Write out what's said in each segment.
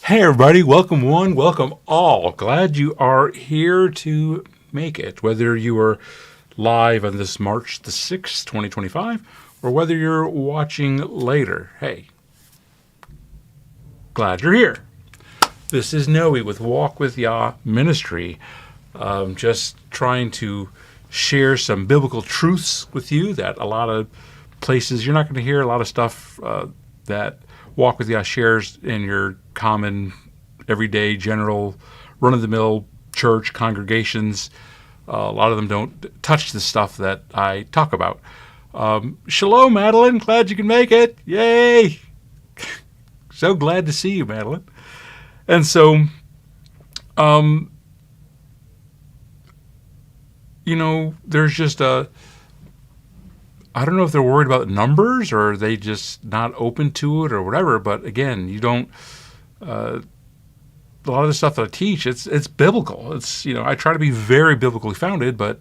Hey everybody, welcome one, welcome all. Glad you are here to make it, whether you are live on this March the 6th, 2025, or whether you're watching later. Hey, glad you're here. This is Noe with Walk with Yah Ministry. Just trying to share some biblical truths with you that a lot of places you're not going to hear a lot of stuff that Walk with Yah shares in your common, everyday, general, run-of-the-mill church congregations. A lot of them don't touch the stuff that I talk about. Shalom, Madeline. Glad you can make it. Yay! So glad to see you, Madeline. And so, there's just I don't know if they're worried about numbers or are they just not open to it or whatever. But again, you don't. A lot of the stuff that I teach, it's biblical. It's I try to be very biblically founded, but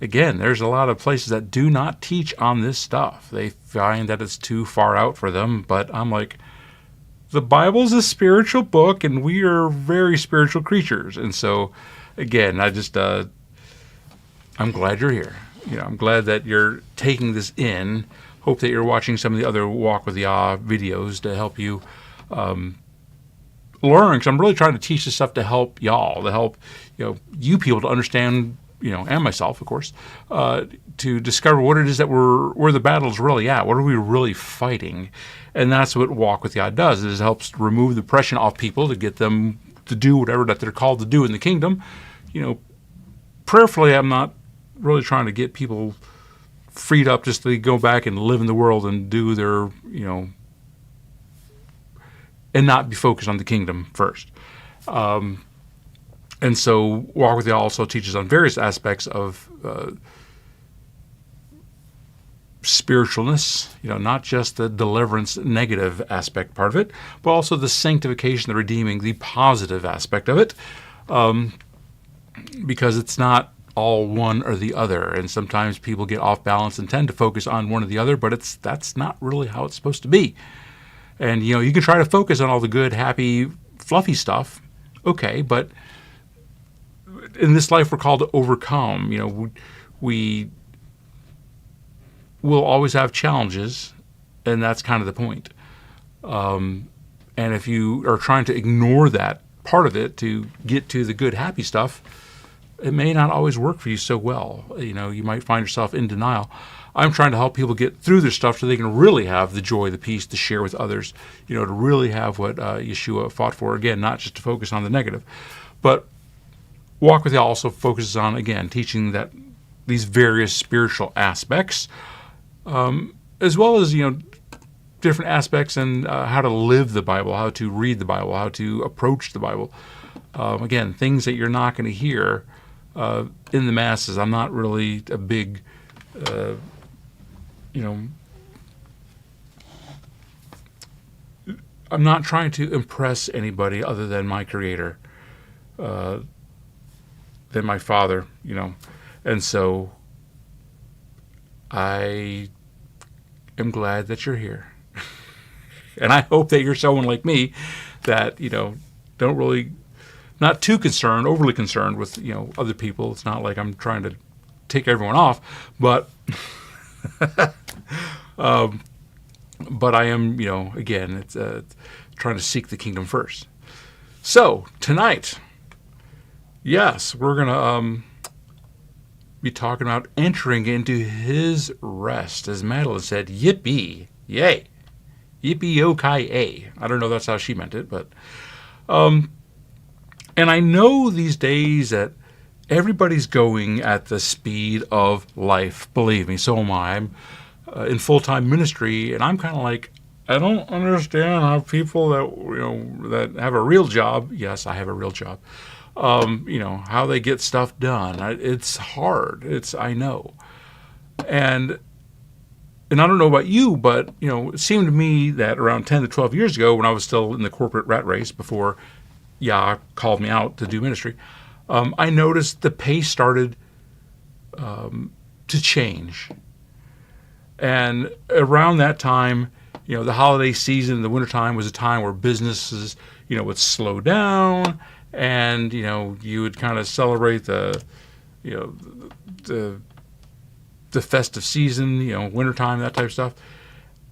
again, there's a lot of places that do not teach on this stuff. They find that it's too far out for them. But I'm like, the Bible's a spiritual book, and we are very spiritual creatures. And so, again, I'm glad you're here. I'm glad that you're taking this in. Hope that you're watching some of the other Walk with Yah videos to help you learn. Because I'm really trying to teach this stuff to help y'all, to help you people to understand, and myself, of course, to discover what it is that where the battle's really at. What are we really fighting? And that's what Walk with Yah does. It helps remove the pressure off people to get them to do whatever that they're called to do in the kingdom. Prayerfully, I'm not really trying to get people freed up just to go back and live in the world and do their, and not be focused on the kingdom first. And so Walk with Yah also teaches on various aspects of spiritualness, not just the deliverance negative aspect part of it, but also the sanctification, the redeeming, the positive aspect of it, because it's not all one or the other. And sometimes people get off balance and tend to focus on one or the other, but that's not really how it's supposed to be. And, you can try to focus on all the good, happy, fluffy stuff. Okay, but in this life we're called to overcome. We will always have challenges, and that's kind of the point. And if you are trying to ignore that part of it to get to the good, happy stuff, it may not always work for you so well. You might find yourself in denial. I'm trying to help people get through their stuff so they can really have the joy, the peace to share with others, to really have what Yeshua fought for. Again, not just to focus on the negative. But Walk with Yah also focuses on, again, teaching that these various spiritual aspects, as well as, different aspects in how to live the Bible, how to read the Bible, how to approach the Bible. Again, things that you're not going to hear in the masses. I'm not really a big, I'm not trying to impress anybody other than my Creator, than my Father, And so I am glad that you're here. And I hope that you're someone like me that, don't really, not too concerned, overly concerned with, other people. It's not like I'm trying to take everyone off, but, but I am, again, it's trying to seek the kingdom first. So tonight, yes, we're going to be talking about entering into his rest. As Madeline said, yippee, yay. Yippee-yo-ki-yay. I don't know if that's how she meant it, but and I know these days that everybody's going at the speed of life. Believe me, so am I. I'm in full-time ministry, and I'm kind of like, I don't understand how people that that have a real job. Yes, I have a real job. How they get stuff done. It's hard. I know, and I don't know about you, but it seemed to me that around 10 to 12 years ago, when I was still in the corporate rat race before Yah called me out to do ministry, I noticed the pace started to change. And around that time, The holiday season in the wintertime was a time where businesses, would slow down, and, you would kind of celebrate the, you know, the festive season, wintertime, that type of stuff.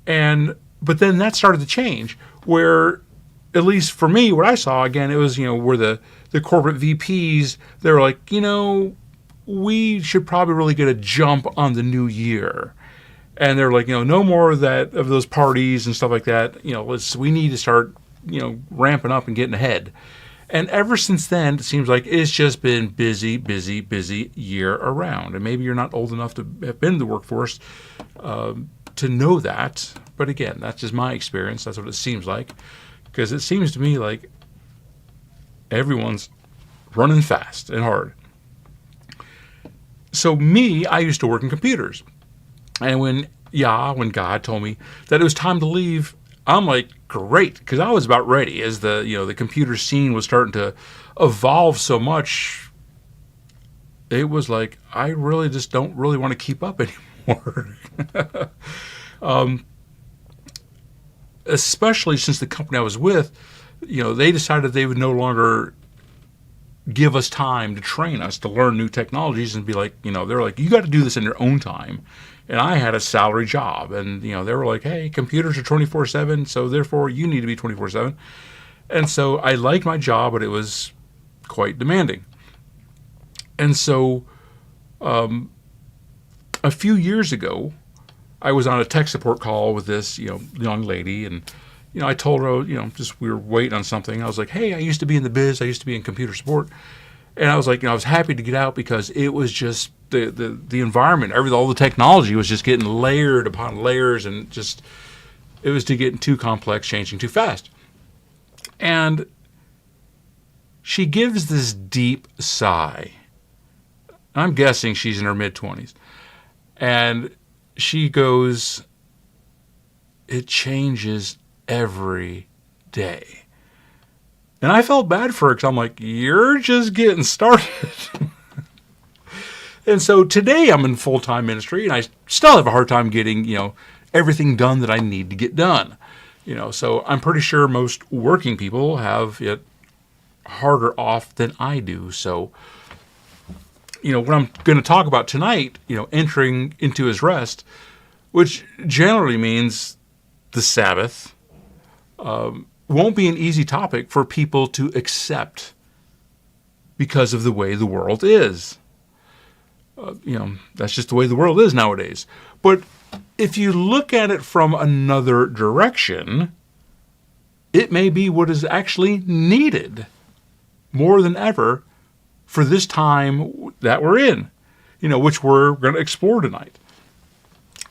But then that started to change, where, at least for me, what I saw, again, it was, where the corporate VPs, they were like, we should probably really get a jump on the new year. And they're like, no more of those parties and stuff like that. We need to start, ramping up and getting ahead. And ever since then, it seems like it's just been busy, busy, busy year around. And maybe you're not old enough to have been in the workforce to know that. But again, that's just my experience. That's what it seems like. Because it seems to me like everyone's running fast and hard. So I used to work in computers. And when God told me that it was time to leave, I'm like, great, because I was about ready. As the computer scene was starting to evolve so much, it was like, I really just don't really want to keep up anymore. Especially since the company I was with, they decided they would no longer give us time to train us to learn new technologies, and be like, they're like, you got to do this in your own time. And I had a salary job, and they were like, hey, computers are 24/7, so therefore you need to be 24/7. And so I liked my job, but it was quite demanding. And so a few years ago, I was on a tech support call with this young lady, and I told her, we were waiting on something. I was like, hey, I used to be in the biz. I used to be in computer support. And I was like, I was happy to get out, because it was just the environment, all the technology was just getting layered upon layers, and just, it was getting too complex, changing too fast. And she gives this deep sigh. I'm guessing she's in her mid-20s. And she goes, it changes every day. And I felt bad for her, because I'm like, you're just getting started. And so today I'm in full-time ministry, and I still have a hard time getting, everything done that I need to get done. So I'm pretty sure most working people have it harder off than I do. So, what I'm going to talk about tonight, entering into his rest, which generally means the Sabbath, won't be an easy topic for people to accept because of the way the world is. That's just the way the world is nowadays. But if you look at it from another direction, it may be what is actually needed more than ever for this time that we're in, which we're going to explore tonight.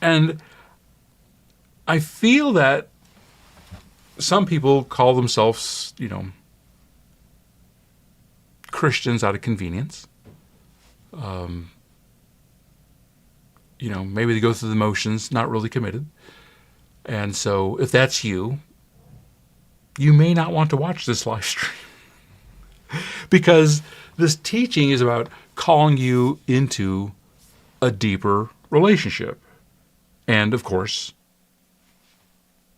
And I feel that some people call themselves, Christians out of convenience. Maybe they go through the motions, not really committed. And so if that's you, you may not want to watch this live stream. Because this teaching is about calling you into a deeper relationship. And, of course,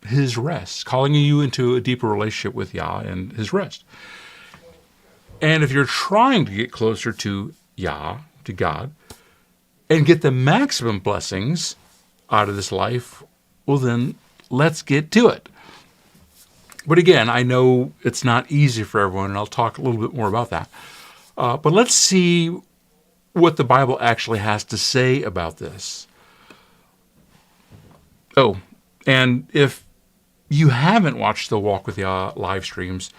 his rest. Calling you into a deeper relationship with Yah and his rest. And if you're trying to get closer to Yah, to God, and get the maximum blessings out of this life, well then, let's get to it. But again, I know it's not easy for everyone, and I'll talk a little bit more about that. But let's see what the Bible actually has to say about this. Oh, and if you haven't watched the Walk with Yah live streams,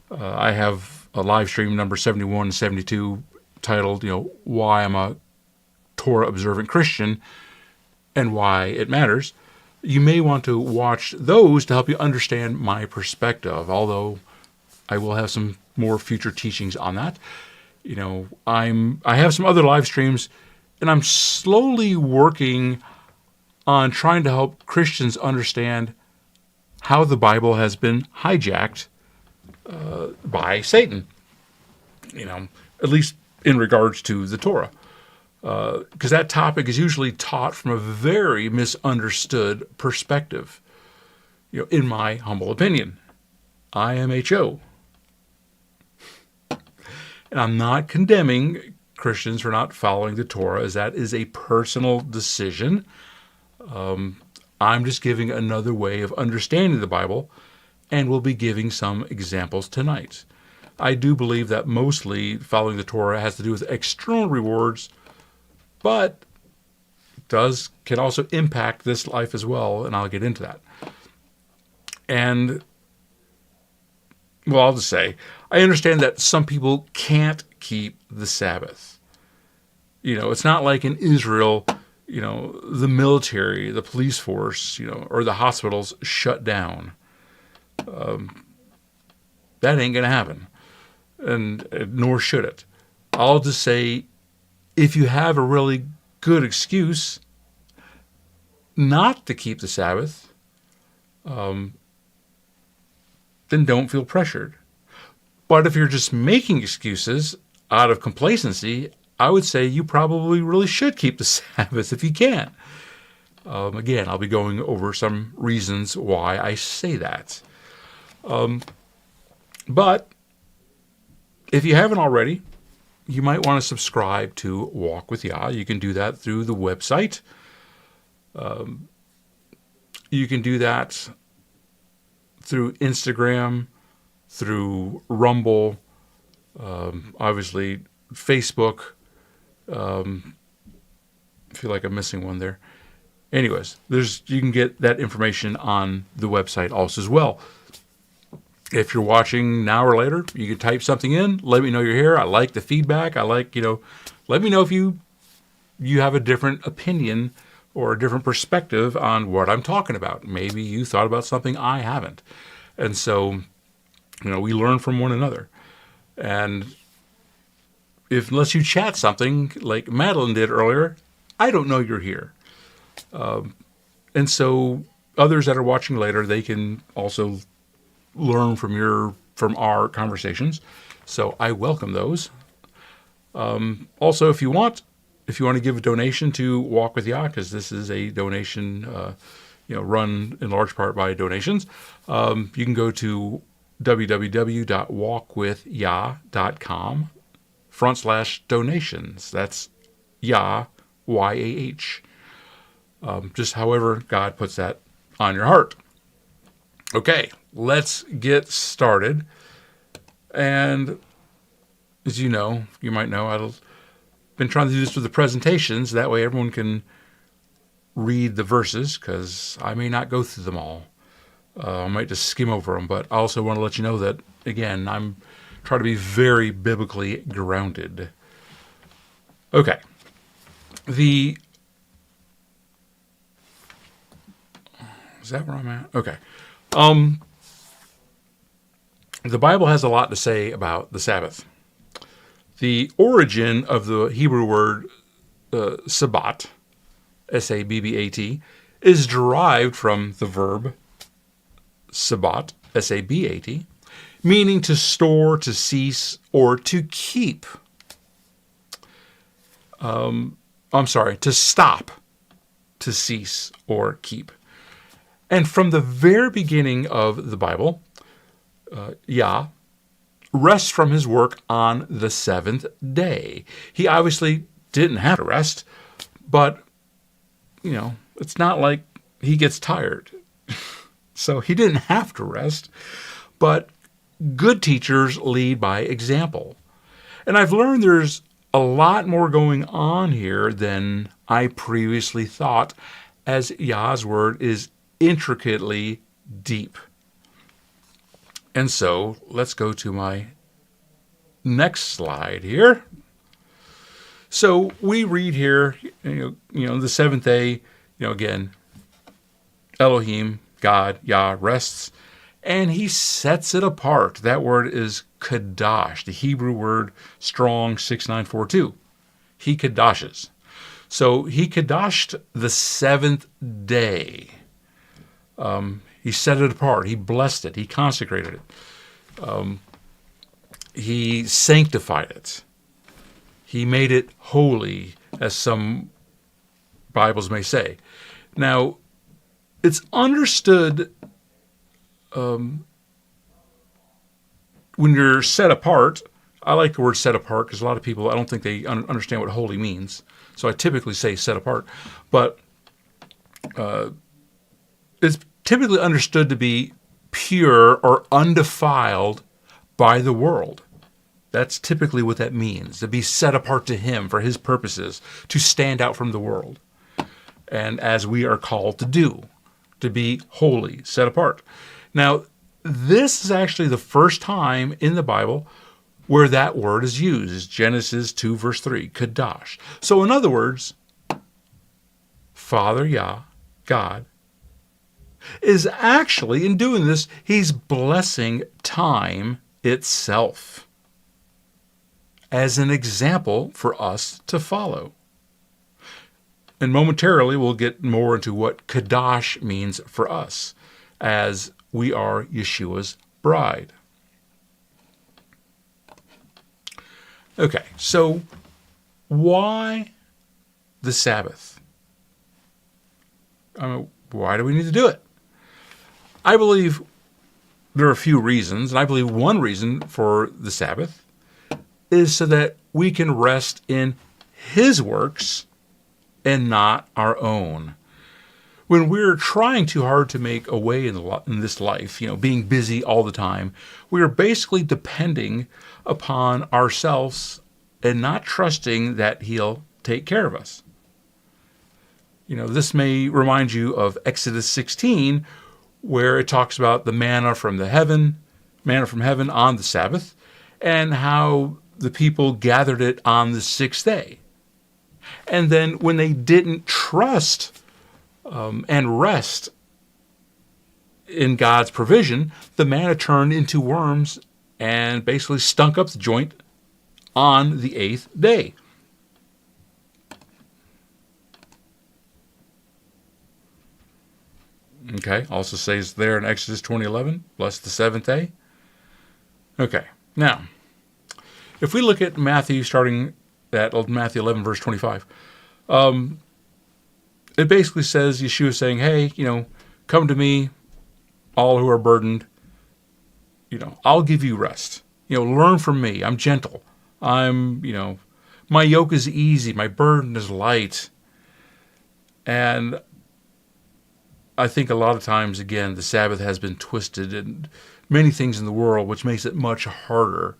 I have a live stream number 71 and 72 titled, Why I'm a Torah Observant Christian and Why It Matters. You may want to watch those to help you understand my perspective, although I will have some more future teachings on that. I have some other live streams, and I'm slowly working on trying to help Christians understand how the Bible has been hijacked by Satan, at least in regards to the Torah. Because that topic is usually taught from a very misunderstood perspective. in my humble opinion. IMHO. And I'm not condemning Christians for not following the Torah, as that is a personal decision. I'm just giving another way of understanding the Bible, and we'll be giving some examples tonight. I do believe that mostly following the Torah has to do with external rewards, but can also impact this life as well, and I'll get into that. And, well, I'll just say, I understand that some people can't keep the Sabbath. It's not like in Israel, the military, the police force, or the hospitals shut down. That ain't going to happen, and nor should it. I'll just say, if you have a really good excuse not to keep the Sabbath, then don't feel pressured. But if you're just making excuses out of complacency, I would say you probably really should keep the Sabbath if you can. Again, I'll be going over some reasons why I say that. But if you haven't already, you might want to subscribe to Walk with Yah. You can do that through the website. You can do that through Instagram, through Rumble, obviously Facebook. I feel like I'm missing one there. Anyways, you can get that information on the website also as well. If you're watching now or later, you can type something in. Let me know you're here. I like the feedback. Let me know if you have a different opinion or a different perspective on what I'm talking about. Maybe you thought about something I haven't. And so, we learn from one another. And unless you chat something like Madeline did earlier, I don't know you're here. And so others that are watching later, they can also learn from our conversations. So I welcome those. Also, if you want to give a donation to Walk with Yah, because this is a donation, run in large part by donations, you can go to www.walkwithyah.com/donations. That's Yah, Y-A-H. Just however God puts that on your heart. Okay, let's get started. And as you might know, I've been trying to do this with the presentations. That way everyone can read the verses, because I may not go through them all. I might just skim over them, but I also want to let you know that, again, I'm trying to be very biblically grounded. Okay. Is that where I'm at? Okay. The Bible has a lot to say about the Sabbath. The origin of the Hebrew word Sabbat, S-A-B-B-A-T, is derived from the verb Sabbat, S-A-B-A-T, meaning to store, to cease, or to keep. To stop, to cease, or keep. And from the very beginning of the Bible, Yah rests from his work on the seventh day. He obviously didn't have to rest, but, it's not like he gets tired. So he didn't have to rest, but good teachers lead by example. And I've learned there's a lot more going on here than I previously thought, as Yah's word is intricately deep. And so let's go to my next slide here. So we read here, the seventh day, again, Elohim, God, Yah, rests, and he sets it apart. That word is kadash, the Hebrew word Strong 6942. He kadashes. So he kadashed the seventh day. He set it apart. He blessed it. He consecrated it. He sanctified it. He made it holy, as some Bibles may say. Now, it's understood when you're set apart, I like the word set apart because a lot of people, I don't think they understand what holy means. So I typically say set apart. But it's typically understood to be pure or undefiled by the world. That's typically what that means, to be set apart to Him for His purposes, to stand out from the world. And as we are called to do, to be holy, set apart. Now, this is actually the first time in the Bible where that word is used. It's Genesis 2, verse 3, Kadash. So in other words, Father Yah, God, is actually, in doing this, He's blessing time itself as an example for us to follow. And momentarily, we'll get more into what Kadash means for us, as we are Yeshua's bride. Okay, so why the Sabbath? Why do we need to do it? I believe there are a few reasons, and I believe one reason for the Sabbath is so that we can rest in His works and not our own. When we're trying too hard to make a way in this life, being busy all the time, we are basically depending upon ourselves and not trusting that He'll take care of us. This may remind you of Exodus 16, where it talks about the manna from heaven on the Sabbath, and how the people gathered it on the sixth day. And then when they didn't trust and rest in God's provision, the manna turned into worms and basically stunk up the joint on the eighth day. Okay, also says there in Exodus 20:11, bless the seventh day. Okay, now, if we look at Matthew, starting at Matthew 11, verse 25, it basically says, Yeshua saying, hey, come to me, all who are burdened, I'll give you rest. Learn from me. I'm gentle. My yoke is easy. My burden is light. And I think a lot of times, again, the Sabbath has been twisted in many things in the world, which makes it much harder.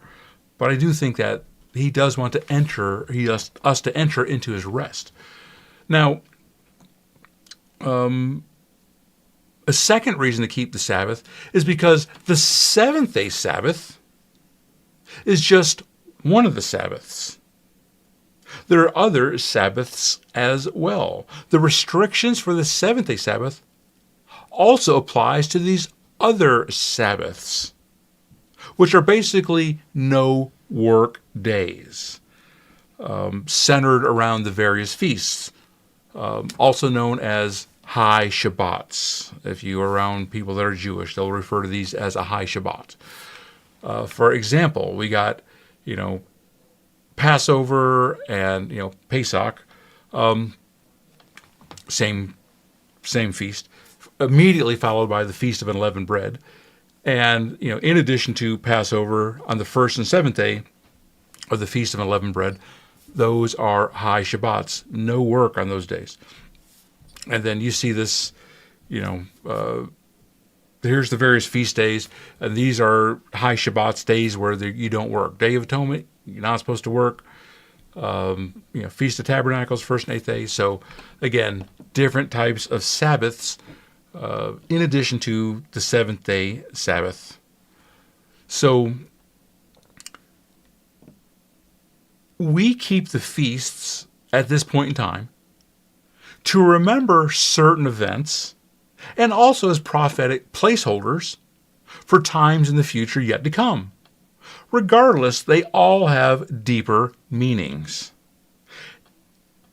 But I do think that He does want to enter, He wants us to enter into His rest. Now, a second reason to keep the Sabbath is because the seventh-day Sabbath is just one of the Sabbaths. There are other Sabbaths as well. The restrictions for the seventh-day Sabbath also applies to these other Sabbaths, which are basically no work days, centered around the various feasts, also known as high Shabbats. If you are around people that are Jewish, they'll refer to these as a high Shabbat. For example, we got, Passover and, Pesach, same feast, immediately followed by the Feast of Unleavened Bread. And, in addition to Passover on the first and seventh day of the Feast of Unleavened Bread, those are high Shabbats, no work on those days. And then you see this, here's the various feast days, and these are high Shabbats, days where you don't work. Day of Atonement, you're not supposed to work. Feast of Tabernacles, first and eighth day. So, again, different types of Sabbaths, in addition to the seventh-day Sabbath. So, we keep the feasts at this point in time to remember certain events and also as prophetic placeholders for times in the future yet to come. Regardless, they all have deeper meanings.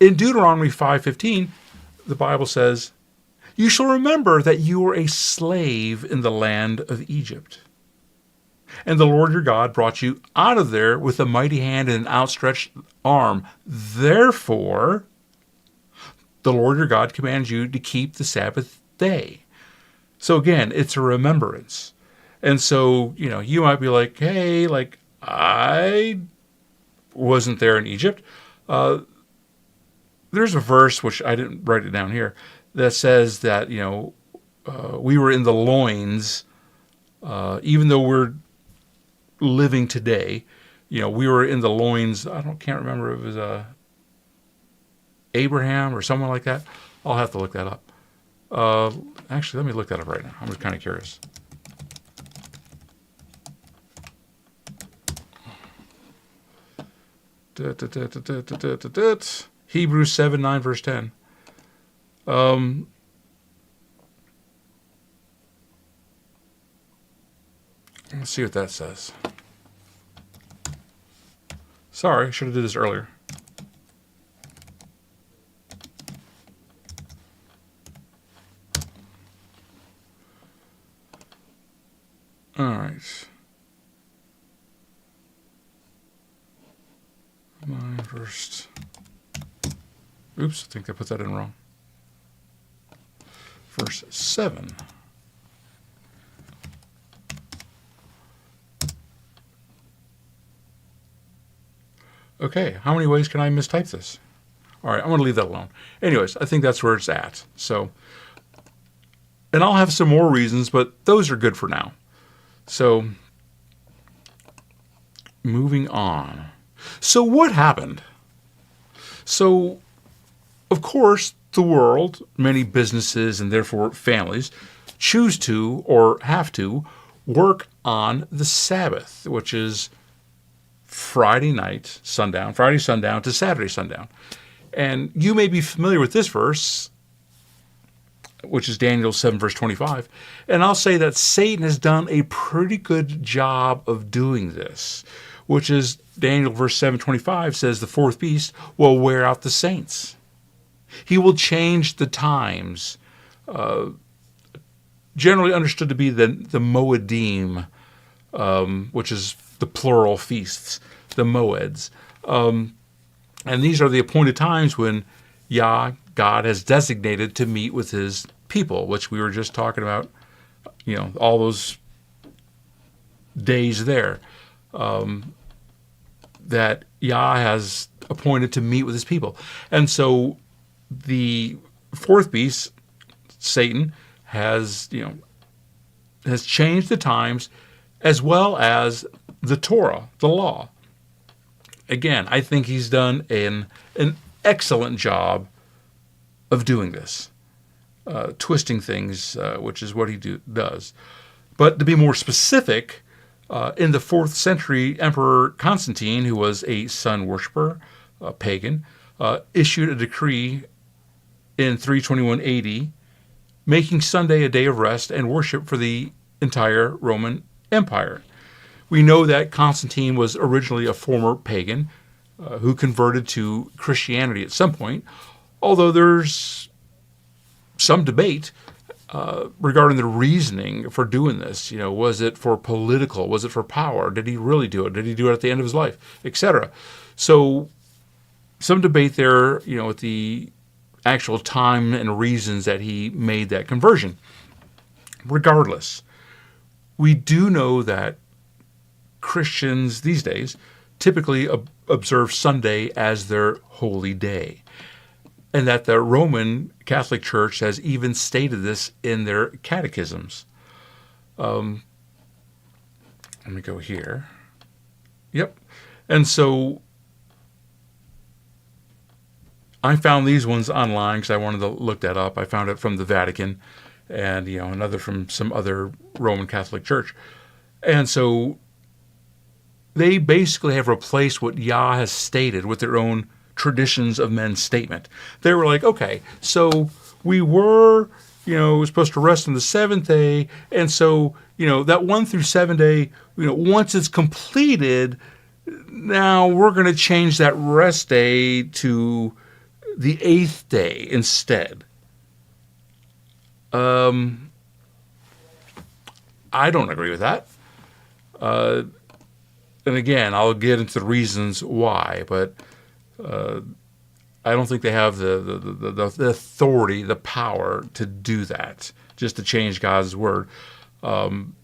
In Deuteronomy 5:15, the Bible says, "You shall remember that you were a slave in the land of Egypt. And the Lord your God brought you out of there with a mighty hand and an outstretched arm. Therefore, the Lord your God commands you to keep the Sabbath day." So again, it's a remembrance. And so, you might be like, hey, like, I wasn't there in Egypt. There's a verse, which I didn't write it down here, that says that, we were in the loins, even though we're living today, we were in the loins. Can't remember if it was Abraham or someone like that. I'll have to look that up. Actually, let me look that up right now. I'm just kind of curious. Hebrews 7:9, verse 10. Let's see what that says. Sorry, I should have did this earlier. All right. 9 verse. Oops, I think I put that in wrong. Verse 7. Okay, how many ways can I mistype this? All right, I'm going to leave that alone. Anyways, I think that's where it's at. So, and I'll have some more reasons, but those are good for now. So, moving on. So what happened? So, of course, the world, many businesses and therefore families, choose to or have to work on the Sabbath, which is Friday sundown to Saturday sundown. And you may be familiar with this verse, which is Daniel 7, verse 25. And I'll say that Satan has done a pretty good job of doing this, which is Daniel verse 7:25 says the fourth beast will wear out the saints. He will change the times, generally understood to be the Moedim, which is the plural feasts, the Moeds. And these are the appointed times when God has designated to meet with his people, which we were just talking about, all those days there, that Yah has appointed to meet with his people. And so the fourth beast, Satan, has changed the times as well as the Torah, the law. Again, I think he's done an excellent job of doing this, twisting things, which is what he does. But to be more specific, in the 4th century, Emperor Constantine, who was a sun worshiper, a pagan, issued a decree in 321 AD, making Sunday a day of rest and worship for the entire Roman Empire. We know that Constantine was originally a former pagan who converted to Christianity at some point, although there's some debate regarding the reasoning for doing this. Was it for political? Was it for power? Did he really do it? Did he do it at the end of his life? Etc. So some debate there, with the actual time and reasons that he made that conversion. Regardless, we do know that Christians these days typically observe Sunday as their holy day, and that the Roman Catholic Church has even stated this in their catechisms. Let me go here. Yep. And so I found these ones online because I wanted to look that up. I found it from the Vatican and, another from some other Roman Catholic Church. And so they basically have replaced what Yah has stated with their own traditions of men's statement. They were like, okay, so we were, supposed to rest on the seventh day. And so, that 1 through 7 day, once it's completed, now we're going to change that rest day to the 8th day instead. I don't agree with that. And again, I'll get into the reasons why, but I don't think they have the authority, the power to do that, just to change God's word. And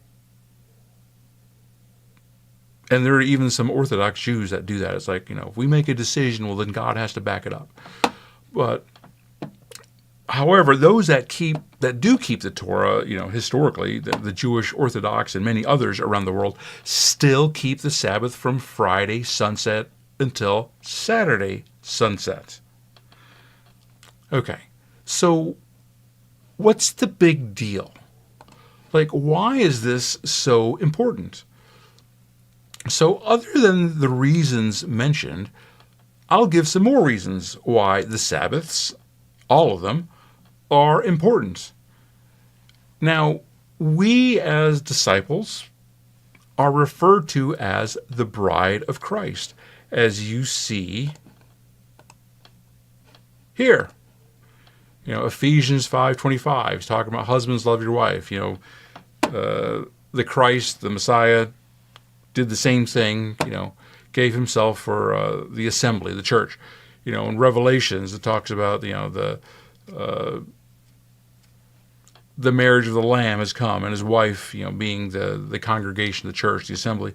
there are even some Orthodox Jews that do that. It's like, if we make a decision, well, then God has to back it up. But, however, those that do keep the Torah, historically, the Jewish Orthodox and many others around the world still keep the Sabbath from Friday sunset until Saturday sunset. Okay, so what's the big deal? Like, why is this so important? So other than the reasons mentioned, I'll give some more reasons why the Sabbaths, all of them, are important. Now, we as disciples are referred to as the bride of Christ, as you see here. Ephesians 5:25 is talking about husbands, love your wife. The Christ, the Messiah, did the same thing, gave himself for the assembly, the church. In Revelations, it talks about, the marriage of the Lamb has come, and his wife, being the congregation, the church, the assembly,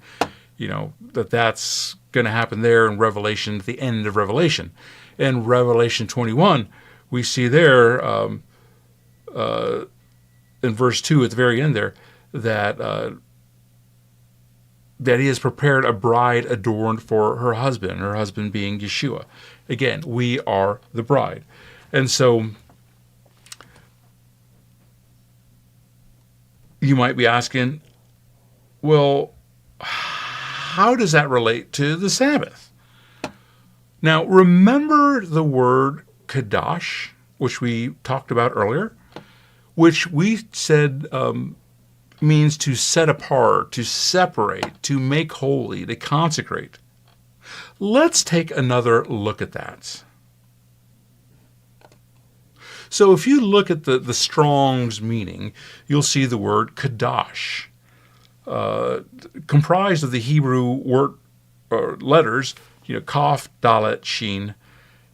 that's going to happen there in Revelation, at the end of Revelation. In Revelation 21, we see there, in verse 2 at the very end there, that he has prepared a bride adorned for her husband being Yeshua. Again, we are the bride. And so you might be asking, well, how does that relate to the Sabbath? Now, remember the word Kadash, which we talked about earlier, which we said means to set apart, to separate, to make holy, to consecrate. Let's take another look at that. So if you look at the Strong's meaning, you'll see the word Kadash, comprised of the Hebrew word letters, Kaf, Dalet, Shin,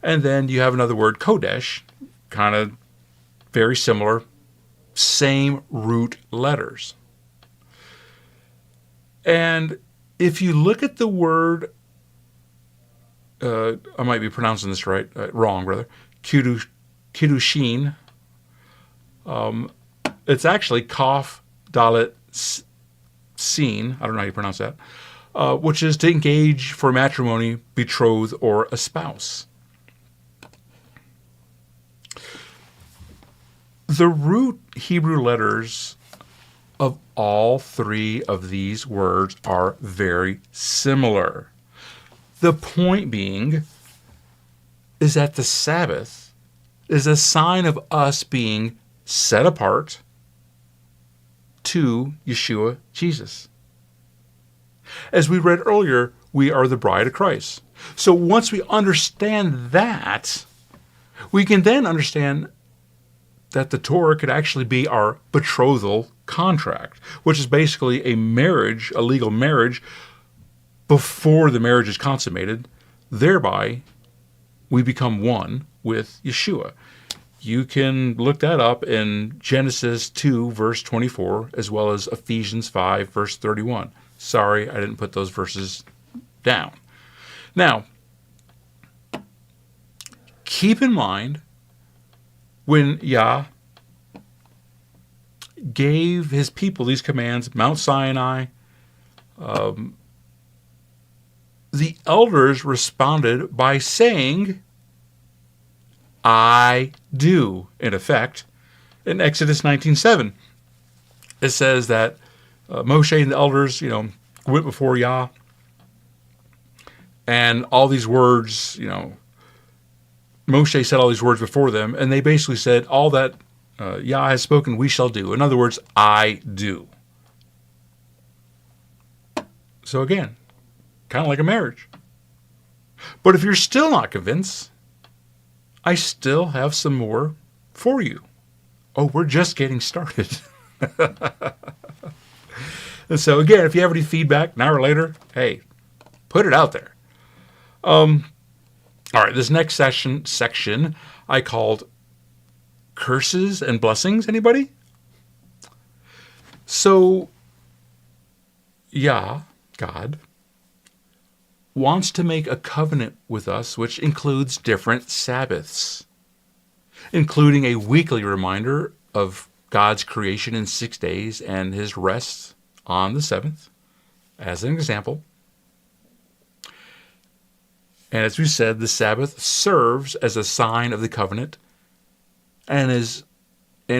and then you have another word, Kodesh, kind of very similar, same root letters. And if you look at the word, I might be pronouncing this wrong, rather, Kiddushin, it's actually Kaf, Dalet, Sin, I don't know how you pronounce that, which is to engage for matrimony, betroth, or espouse. The root Hebrew letters of all three of these words are very similar. The point being is that the Sabbath is a sign of us being set apart to Yeshua, Jesus. As we read earlier, we are the bride of Christ. So once we understand that, we can then understand that the Torah could actually be our betrothal contract, which is basically a marriage, a legal marriage, before the marriage is consummated. Thereby, we become one with Yeshua. You can look that up in Genesis 2, verse 24, as well as Ephesians 5, verse 31. Sorry, I didn't put those verses down. Now, keep in mind, when Yah gave his people these commands, Mount Sinai, the elders responded by saying, I do, in effect. In Exodus 19:7, it says that Moshe and the elders, went before Yah, and all these words, Moshe said all these words before them, and they basically said, all that Yah has spoken, we shall do. In other words, I do. So again, kind of like a marriage. But if you're still not convinced, I still have some more for you. Oh, we're just getting started. And so again, if you have any feedback, an hour later, hey, put it out there. All right, this next section I called curses and blessings. Anybody? So, God, wants to make a covenant with us, which includes different Sabbaths, including a weekly reminder of God's creation in 6 days and his rest on the seventh, as an example. And as we said, the Sabbath serves as a sign of the covenant and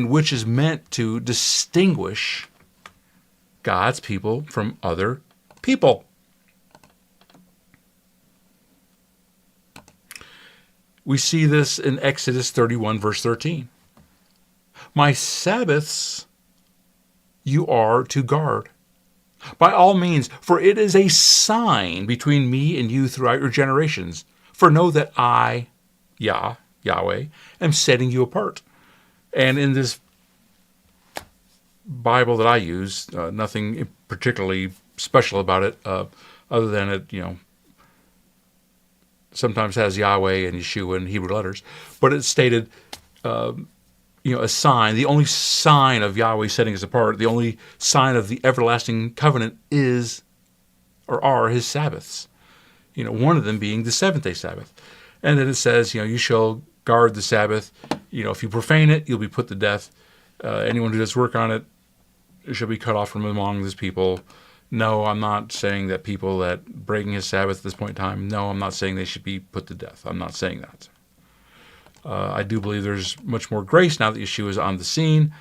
which is meant to distinguish God's people from other people. We see this in Exodus 31, verse 13. My Sabbaths you are to guard. By all means, for it is a sign between me and you throughout your generations. For know that I, Yahweh, am setting you apart. And in this Bible that I use, nothing particularly special about it, other than it, sometimes has Yahweh and Yeshua in Hebrew letters. But it's stated, a sign, the only sign of Yahweh setting us apart, the only sign of the everlasting covenant are his Sabbaths. One of them being the seventh-day Sabbath. And then it says, you shall guard the Sabbath. If you profane it, you'll be put to death. Anyone who does work on it shall be cut off from among his people. No, I'm not saying that people that breaking his Sabbath at this point in time, no, I'm not saying they should be put to death. I'm not saying that. I do believe there's much more grace now that Yeshua is on the scene.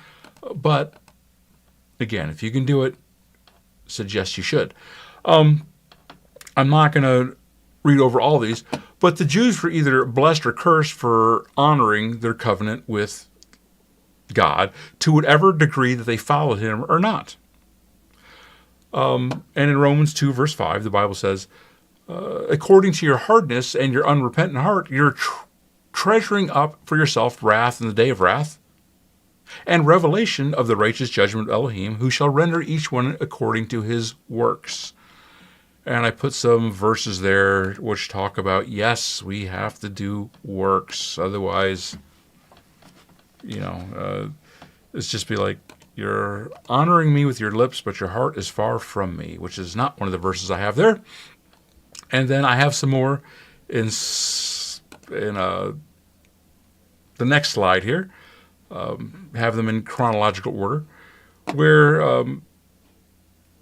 But, again, if you can do it, suggest you should. I'm not going to read over all these, but the Jews were either blessed or cursed for honoring their covenant with God to whatever degree that they followed him or not. And in Romans 2, verse 5, the Bible says, according to your hardness and your unrepentant heart, you're treasuring up for yourself wrath in the day of wrath and revelation of the righteous judgment of Elohim, who shall render each one according to his works. And I put some verses there which talk about, yes, we have to do works. Otherwise, it's just be like, you're honoring me with your lips, but your heart is far from me, which is not one of the verses I have there. And then I have some more in the next slide here. Have them in chronological order, where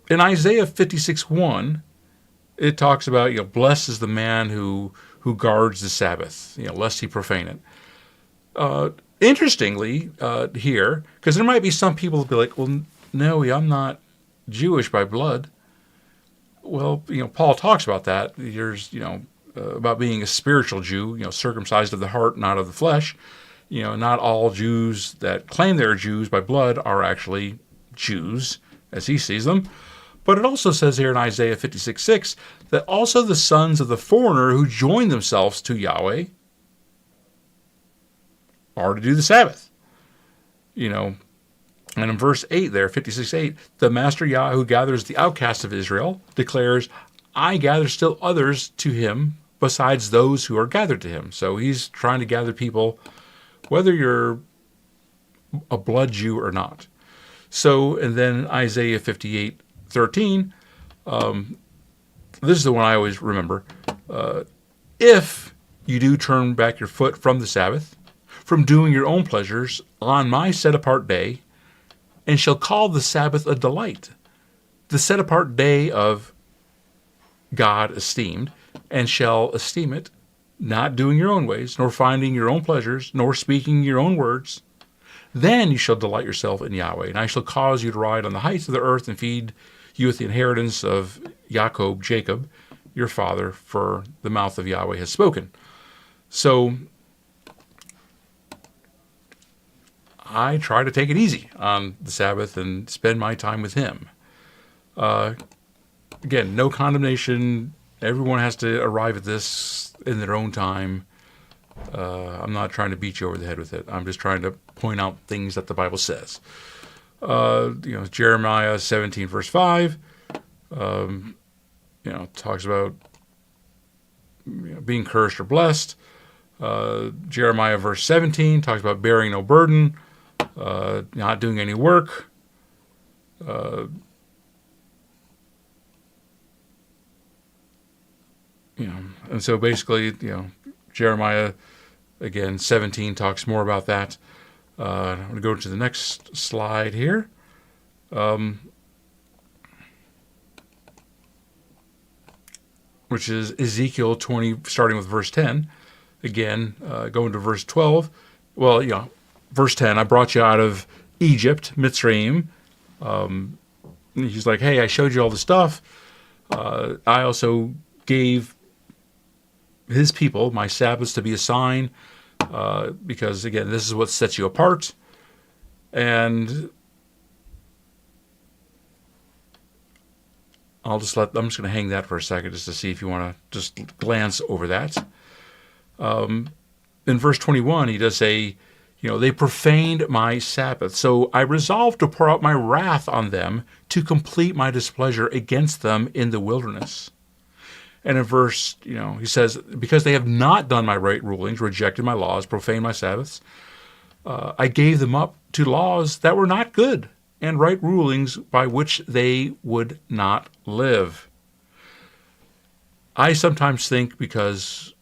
in Isaiah 56:1, it talks about, blessed is the man who guards the Sabbath, lest he profane it. Interestingly, here, because there might be some people that be like, well, no, I'm not Jewish by blood. Well, Paul talks about that. There's, about being a spiritual Jew, circumcised of the heart, not of the flesh. Not all Jews that claim they're Jews by blood are actually Jews, as he sees them. But it also says here in Isaiah 56:6 that also the sons of the foreigner who join themselves to Yahweh are to do the Sabbath. And in verse 8 there, 56:8, the Master Yah who gathers the outcasts of Israel declares, I gather still others to him besides those who are gathered to him. So he's trying to gather people, whether you're a blood Jew or not. So, and then Isaiah 58:13, this is the one I always remember. If you do turn back your foot from the Sabbath, from doing your own pleasures on my set-apart day, and shall call the Sabbath a delight, the set-apart day of God esteemed, and shall esteem it, not doing your own ways, nor finding your own pleasures, nor speaking your own words, then you shall delight yourself in Yahweh, and I shall cause you to ride on the heights of the earth and feed you with the inheritance of Jacob, your father, for the mouth of Yahweh has spoken. So I try to take it easy on the Sabbath and spend my time with him. Again, no condemnation. Everyone has to arrive at this in their own time. I'm not trying to beat you over the head with it. I'm just trying to point out things that the Bible says. Jeremiah 17, verse 5, talks about, being cursed or blessed. Jeremiah verse 17 talks about bearing no burden, not doing any work. And so basically, Jeremiah, again, 17 talks more about that. I'm going to go to the next slide here. Which is Ezekiel 20, starting with verse 10. Again, going to verse 12. Well, verse 10, I brought you out of Egypt, Mitzrayim. He's like, hey, I showed you all the stuff. I also gave his people my Sabbaths to be a sign, because, again, this is what sets you apart. And I'm just going to hang that for a second just to see if you want to just glance over that. In verse 21, he does say, they profaned my Sabbath. So I resolved to pour out my wrath on them to complete my displeasure against them in the wilderness. And in verse, he says, because they have not done my right rulings, rejected my laws, profaned my Sabbaths, I gave them up to laws that were not good and right rulings by which they would not live. I sometimes think because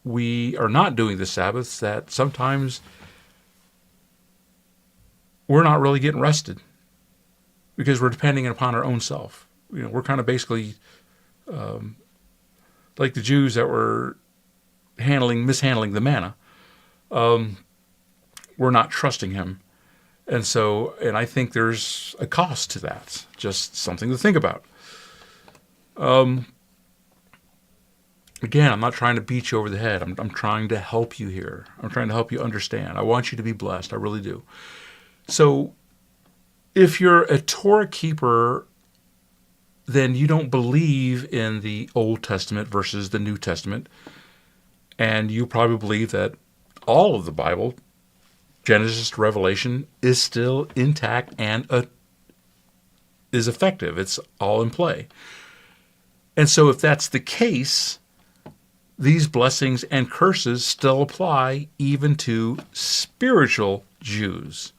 we are not doing the Sabbaths that sometimes we're not really getting rested because we're depending upon our own self. We're kind of basically like the Jews that were mishandling the manna. We're not trusting him. And I think there's a cost to that. Just something to think about. Again, I'm not trying to beat you over the head. I'm trying to help you here. I'm trying to help you understand. I want you to be blessed. I really do. So if you're a Torah keeper, then you don't believe in the Old Testament versus the New Testament. And you probably believe that all of the Bible, Genesis to Revelation, is still intact and is effective. It's all in play. And so if that's the case, these blessings and curses still apply even to spiritual Jews.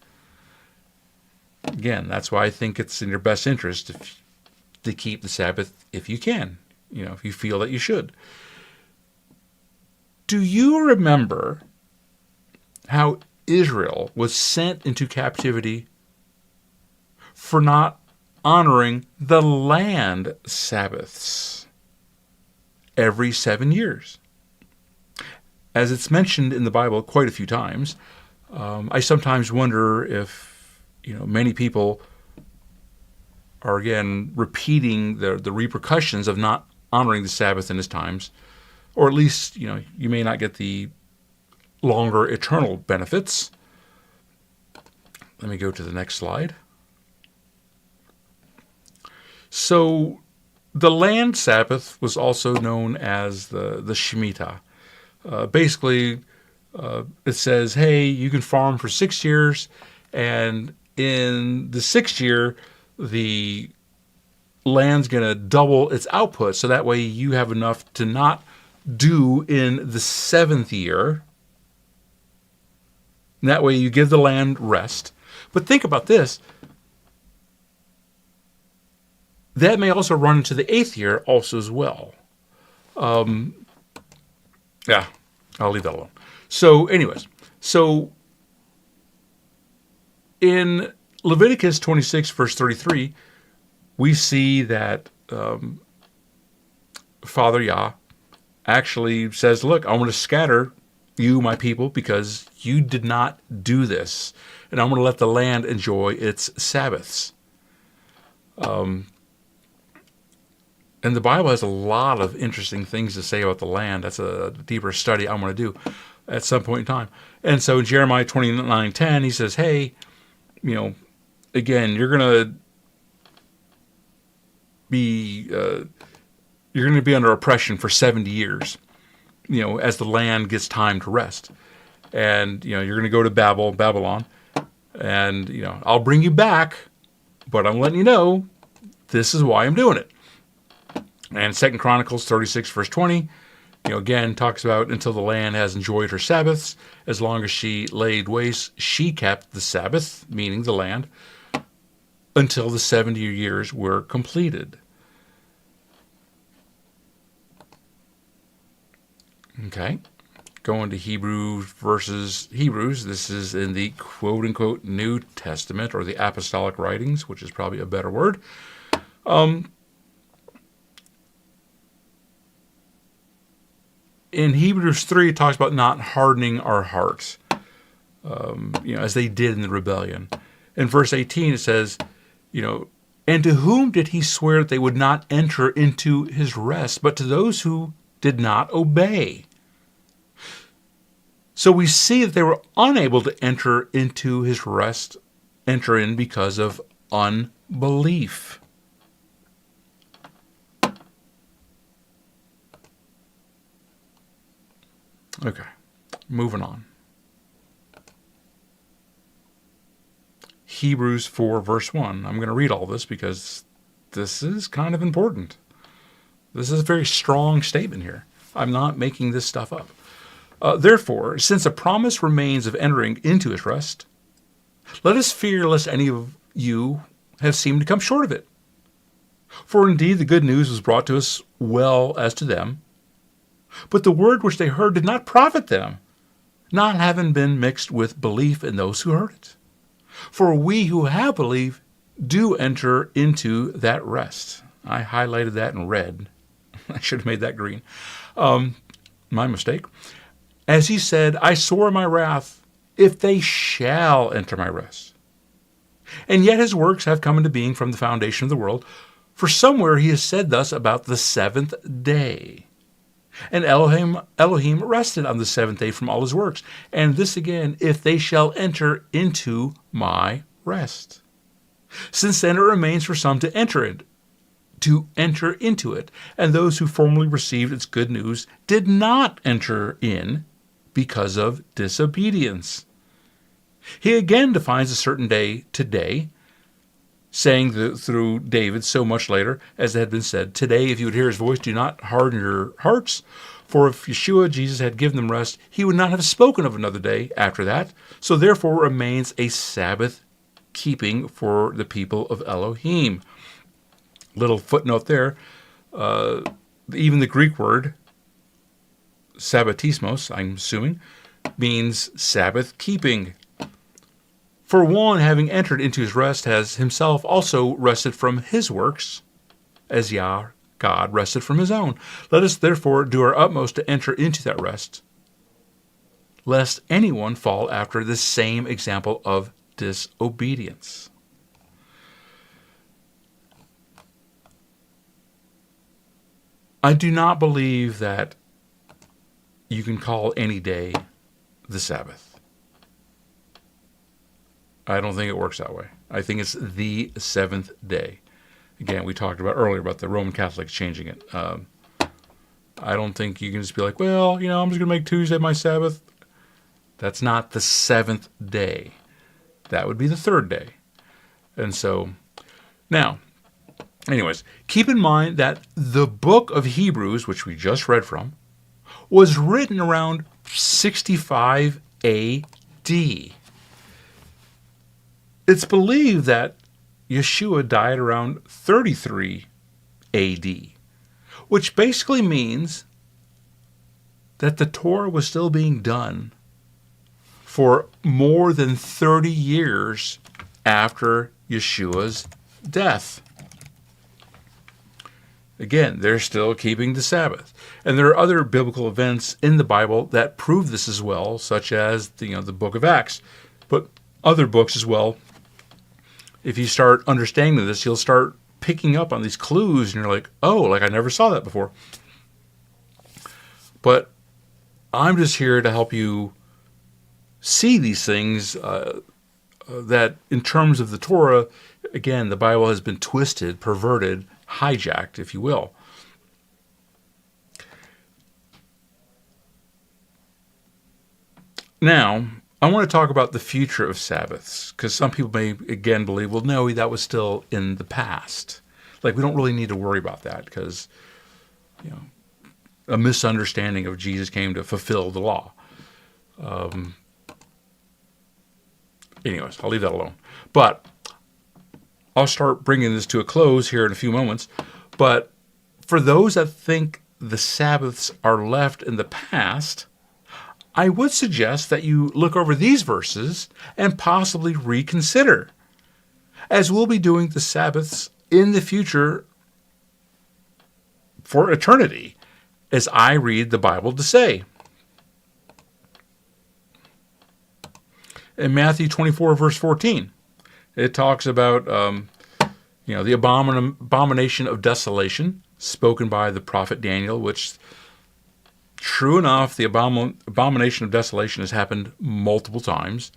Again, that's why I think it's in your best interest to keep the Sabbath if you can, if you feel that you should. Do you remember how Israel was sent into captivity for not honoring the land Sabbaths every 7 years? As it's mentioned in the Bible quite a few times, I sometimes wonder if many people are again repeating the repercussions of not honoring the Sabbath in his times, or at least you may not get the longer eternal benefits. Let me go to the next slide. So the land Sabbath was also known as the Shemitah. Basically, it says, hey, you can farm for 6 years, and in the 6th year, the land's going to double its output, so that way you have enough to not do in the 7th year. And that way you give the land rest. But think about this. That may also run into the 8th year also as well. Yeah, I'll leave that alone. So anyways, in Leviticus 26, verse 33, we see that Father Yah actually says, look, I want to scatter you, my people, because you did not do this. And I'm going to let the land enjoy its Sabbaths. And the Bible has a lot of interesting things to say about the land. That's a deeper study I'm going to do at some point in time. And so in Jeremiah 29:10, he says, hey, again, you're going to be under oppression for 70 years, as the land gets time to rest. And, you're going to go to Babylon, and, I'll bring you back, but I'm letting you know this is why I'm doing it. And 2 Chronicles 36, verse 20, Again, talks about until the land has enjoyed her Sabbaths. As long as she laid waste, she kept the Sabbath, meaning the land, until the 70 years were completed. Okay. Going to Hebrews versus Hebrews. This is in the quote-unquote New Testament, or the apostolic writings, which is probably a better word. In Hebrews 3, it talks about not hardening our hearts, as they did in the rebellion. In verse 18, it says, and to whom did he swear that they would not enter into his rest, but to those who did not obey? So we see that they were unable to enter into his rest, enter in because of unbelief. Okay, moving on. Hebrews 4, verse 1. I'm going to read all this because this is kind of important. This is a very strong statement here. I'm not making this stuff up. Therefore, since a promise remains of entering into his rest, let us fear lest any of you have seemed to come short of it. For indeed the good news was brought to us well as to them, but the word which they heard did not profit them, not having been mixed with belief in those who heard it. For we who have believed do enter into that rest. I highlighted that in red. I should have made that green. My mistake. As he said, I swore in my wrath, if they shall enter my rest. And yet his works have come into being from the foundation of the world. For somewhere he has said thus about the seventh day. And Elohim rested on the seventh day from all his works. And this again, if they shall enter into my rest. Since then it remains for some to enter into it. And those who formerly received its good news did not enter in because of disobedience. He again defines a certain day today, saying through David so much later, as it had been said, today, if you would hear his voice, do not harden your hearts. For if Yeshua, Jesus, had given them rest, he would not have spoken of another day after that. So therefore remains a Sabbath keeping for the people of Elohim. Little footnote there. Even the Greek word, sabbatismos, I'm assuming, means Sabbath keeping. For one, having entered into his rest, has himself also rested from his works, as Yah, God, rested from his own. Let us therefore do our utmost to enter into that rest, lest anyone fall after the same example of disobedience. I do not believe that you can call any day the Sabbath. I don't think it works that way. I think it's the seventh day. Again, we talked about earlier about the Roman Catholics changing it. I don't think you can just be like, well, I'm just going to make Tuesday my Sabbath. That's not the seventh day. That would be the third day. And so, now, anyways, keep in mind that the book of Hebrews, which we just read from, was written around 65 A.D. It's believed that Yeshua died around 33 A.D., which basically means that the Torah was still being done for more than 30 years after Yeshua's death. Again, they're still keeping the Sabbath. And there are other biblical events in the Bible that prove this as well, such as the book of Acts. But other books as well, if you start understanding this, you'll start picking up on these clues, and you're like, oh, I never saw that before. But I'm just here to help you see these things that in terms of the Torah, again, the Bible has been twisted, perverted, hijacked, if you will. Now, I want to talk about the future of Sabbaths, because some people may, again, believe, well, no, that was still in the past. We don't really need to worry about that, because, a misunderstanding of Jesus came to fulfill the law. Anyways, I'll leave that alone. But I'll start bringing this to a close here in a few moments. But for those that think the Sabbaths are left in the past, I would suggest that you look over these verses and possibly reconsider, as we'll be doing the Sabbaths in the future for eternity, as I read the Bible to say. In Matthew 24, verse 14, it talks about the abomination of desolation spoken by the prophet Daniel, which, true enough, the abomination of desolation has happened multiple times.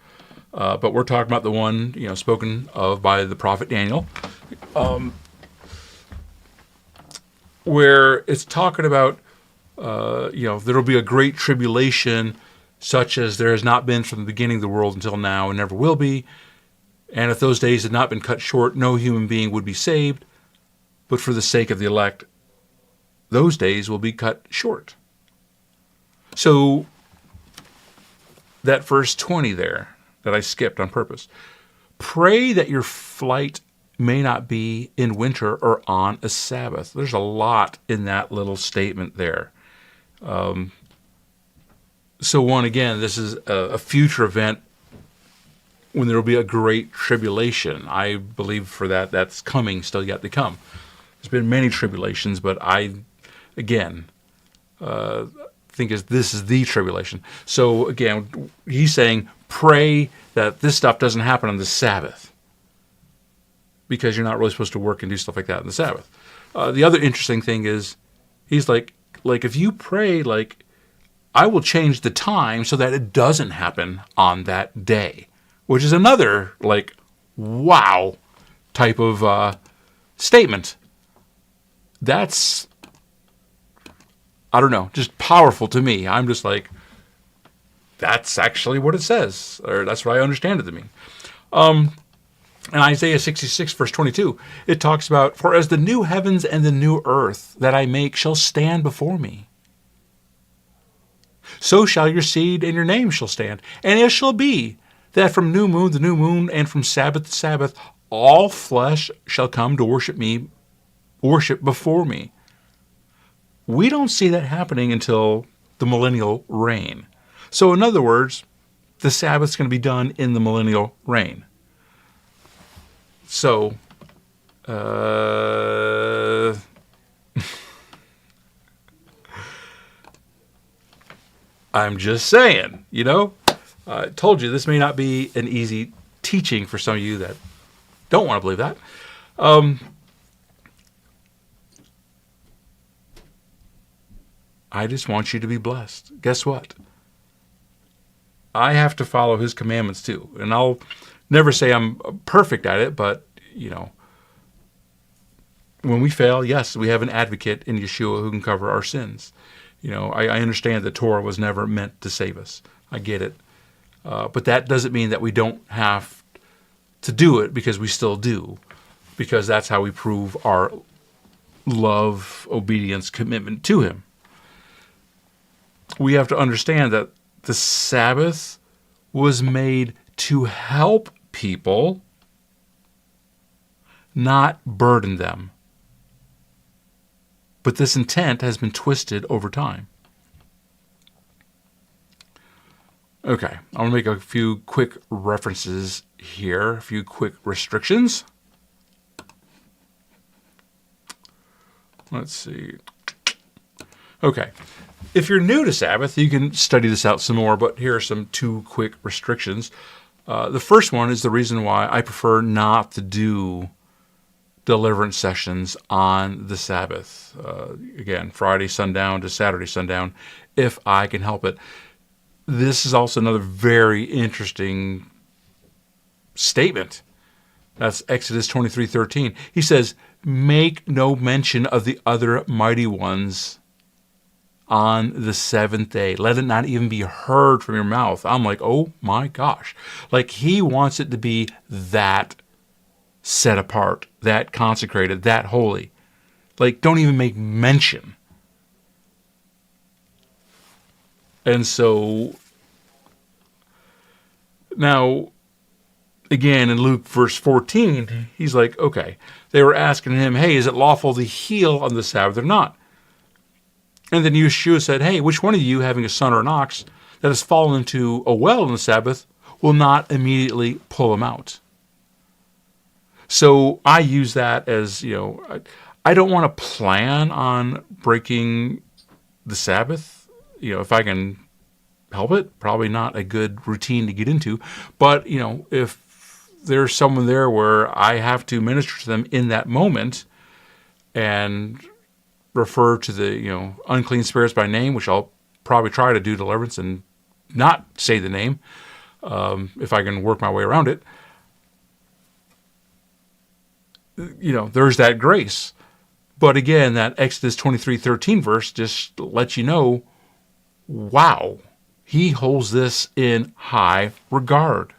But we're talking about the one, spoken of by the prophet Daniel, where it's talking about, there will be a great tribulation, such as there has not been from the beginning of the world until now and never will be. And if those days had not been cut short, no human being would be saved. But for the sake of the elect, those days will be cut short. So that verse 20 there, that I skipped on purpose. Pray that your flight may not be in winter or on a Sabbath. There's a lot in that little statement there. So again, this is a future event when there will be a great tribulation. I believe for that's coming, still yet to come. There's been many tribulations, but I, again, think this is the tribulation. So again, he's saying, pray that this stuff doesn't happen on the Sabbath, because you're not really supposed to work and do stuff like that on the Sabbath. The other interesting thing is, he's like if you pray, I will change the time so that it doesn't happen on that day, which is another wow type of statement. That's, I don't know, just powerful to me. I'm just that's actually what it says, or that's what I understand it to mean. In Isaiah 66, verse 22, it talks about, for as the new heavens and the new earth that I make shall stand before me, so shall your seed and your name shall stand. And it shall be that from new moon to new moon, and from Sabbath to Sabbath, all flesh shall come to worship before me. We don't see that happening until the millennial reign. So in other words, the Sabbath's going to be done in the millennial reign. So, I'm just saying, I told you this may not be an easy teaching for some of you that don't want to believe that. I just want you to be blessed. Guess what? I have to follow his commandments too. And I'll never say I'm perfect at it, but, when we fail, yes, we have an advocate in Yeshua who can cover our sins. I understand that Torah was never meant to save us. I get it. But that doesn't mean that we don't have to do it, because we still do. Because that's how we prove our love, obedience, commitment to him. We have to understand that the Sabbath was made to help people, not burden them. But this intent has been twisted over time. Okay, I want to make a few quick references here, a few quick restrictions. Let's see. Okay, if you're new to Sabbath, you can study this out some more, but here are some 2 quick restrictions. The first one is the reason why I prefer not to do deliverance sessions on the Sabbath. Again, Friday sundown to Saturday sundown, if I can help it. This is also another very interesting statement. That's Exodus 23:13. He says, make no mention of the other mighty ones on the 7th day. Let it not even be heard from your mouth. I'm like, oh my gosh. He wants it to be that set apart, that consecrated, that holy. Don't even make mention. And so now, again, in Luke verse 14, he's like, okay, they were asking him, hey, is it lawful to heal on the Sabbath or not? And then Yeshua said, hey, which one of you, having a son or an ox that has fallen into a well on the Sabbath, will not immediately pull him out? So I use that as, I don't want to plan on breaking the Sabbath. If I can help it, probably not a good routine to get into. But, if there's someone there where I have to minister to them in that moment and refer to the, unclean spirits by name, which I'll probably try to do deliverance and not say the name, if I can work my way around it, there's that grace. But again, that Exodus 23:13 verse just lets you know, wow, he holds this in high regard.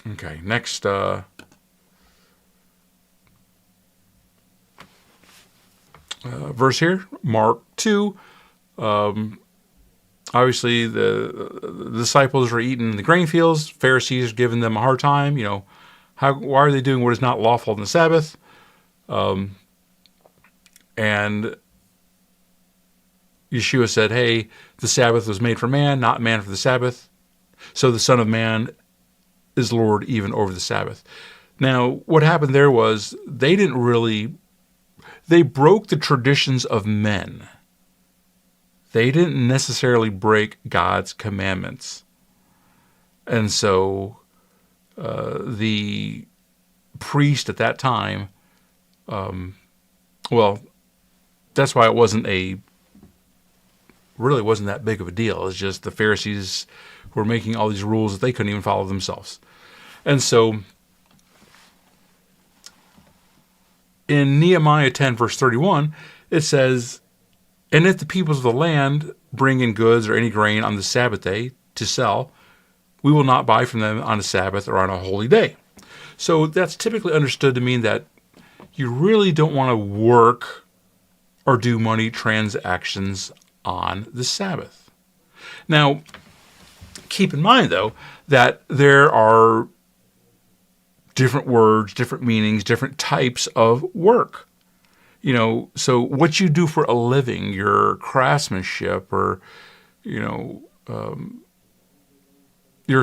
Okay, next verse here, Mark 2. Obviously, the disciples are eating the grain fields. Pharisees are giving them a hard time. Why are they doing what is not lawful on the Sabbath? And Yeshua said, hey, the Sabbath was made for man, not man for the Sabbath. So the Son of Man is Lord even over the Sabbath. Now, what happened there was they broke the traditions of men. They didn't necessarily break God's commandments. And so the priest at that time, that's why it wasn't that big of a deal. It's just the Pharisees were making all these rules that they couldn't even follow themselves. And so in Nehemiah 10, verse 31, it says, and if the peoples of the land bring in goods or any grain on the Sabbath day to sell, we will not buy from them on a Sabbath or on a holy day. So that's typically understood to mean that you really don't want to work or do money transactions on the Sabbath. Now, keep in mind, though, that there are different words, different meanings, different types of work. So what you do for a living, your craftsmanship or, your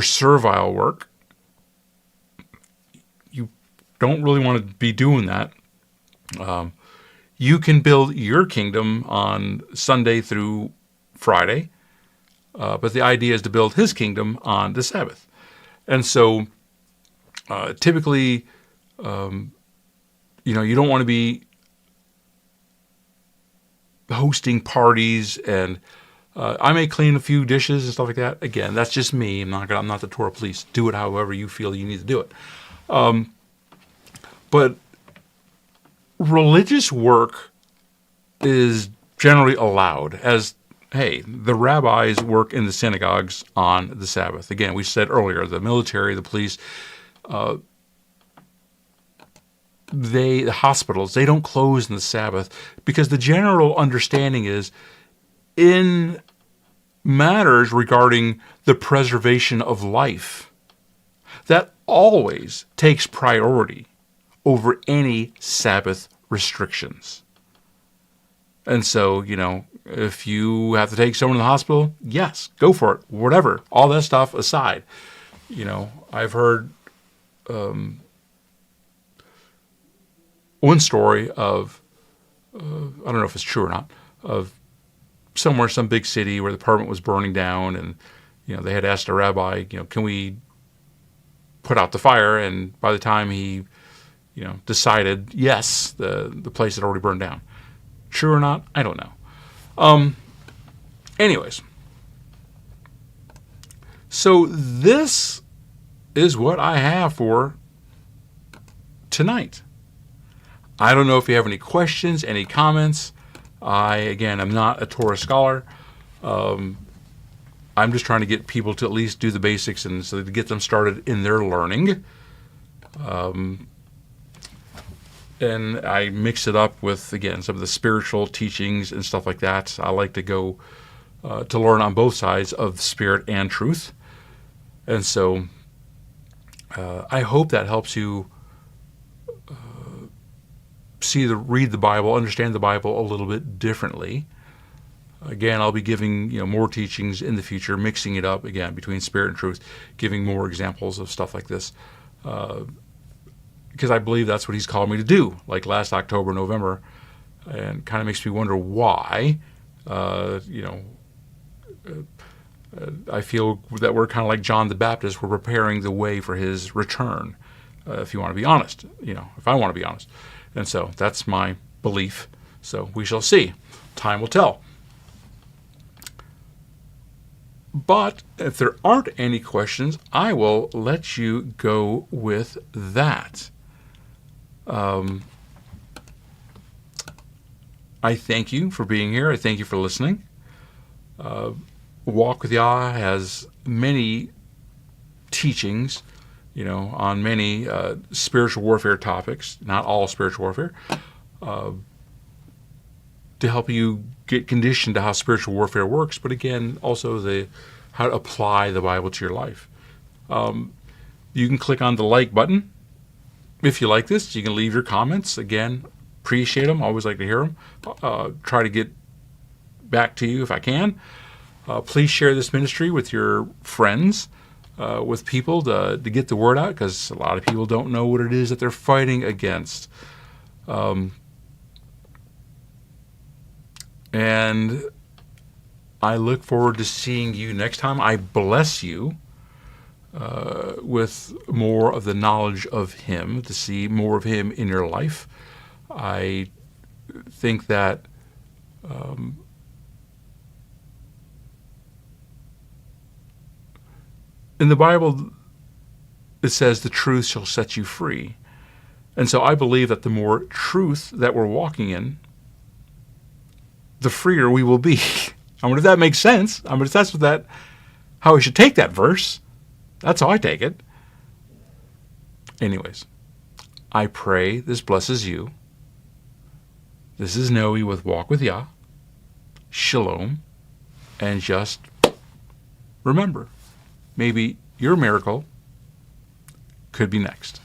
servile work, you don't really want to be doing that. You can build your kingdom on Sunday through Friday, but the idea is to build his kingdom on the Sabbath. And so typically, you don't want to be hosting parties, and I may clean a few dishes and stuff like that. Again, that's just me. I'm not the Torah police. Do it however you feel you need to do it. But religious work is generally allowed, as, hey, the rabbis work in the synagogues on the Sabbath. Again, we said earlier, the military, the police, the hospitals, they don't close on the Sabbath, because the general understanding is, in matters regarding the preservation of life, that always takes priority over any Sabbath restrictions. And so, if you have to take someone to the hospital, yes, go for it. Whatever. All that stuff aside. I've heard one story of, I don't know if it's true or not, of somewhere, some big city where the apartment was burning down, and they had asked a rabbi, can we put out the fire? And by the time he decided, yes, the place had already burned down. True or not, I don't know. Anyways, so this is what I have for tonight. I don't know if you have any questions, any comments. Again, I'm not a Torah scholar. I'm just trying to get people to at least do the basics, and so to get them started in their learning. and I mix it up with, again, some of the spiritual teachings and stuff like that. I like to go to learn on both sides of spirit and truth. And so I hope that helps you read the Bible, understand the Bible a little bit differently. Again, I'll be giving more teachings in the future, mixing it up again between spirit and truth, giving more examples of stuff like this, because I believe that's what He's called me to do. Like last October, November, and kind of makes me wonder why. I feel that we're kind of like John the Baptist. We're preparing the way for His return. If you want to be honest, if I want to be honest, and so that's my belief. So we shall see. Time will tell. But if there aren't any questions, I will let you go with that. I thank you for being here. I thank you for listening. Walk with Yah has many teachings, on many spiritual warfare topics, not all spiritual warfare, to help you get conditioned to how spiritual warfare works, but again, also how to apply the Bible to your life. You can click on the like button if you like this. You can leave your comments. Again, appreciate them. Always like to hear them. Try to get back to you if I can. Please share this ministry with your friends, with people to get the word out, because a lot of people don't know what it is that they're fighting against. And I look forward to seeing you next time. I bless you with more of the knowledge of Him, to see more of Him in your life. I think that in the Bible it says the truth shall set you free. And so I believe that the more truth that we're walking in, the freer we will be. I wonder if that makes sense. I mean, if that's how we should take that verse. That's how I take it. Anyways, I pray this blesses you. This is Noe with Walk with Yah. Shalom. And just remember, maybe your miracle could be next.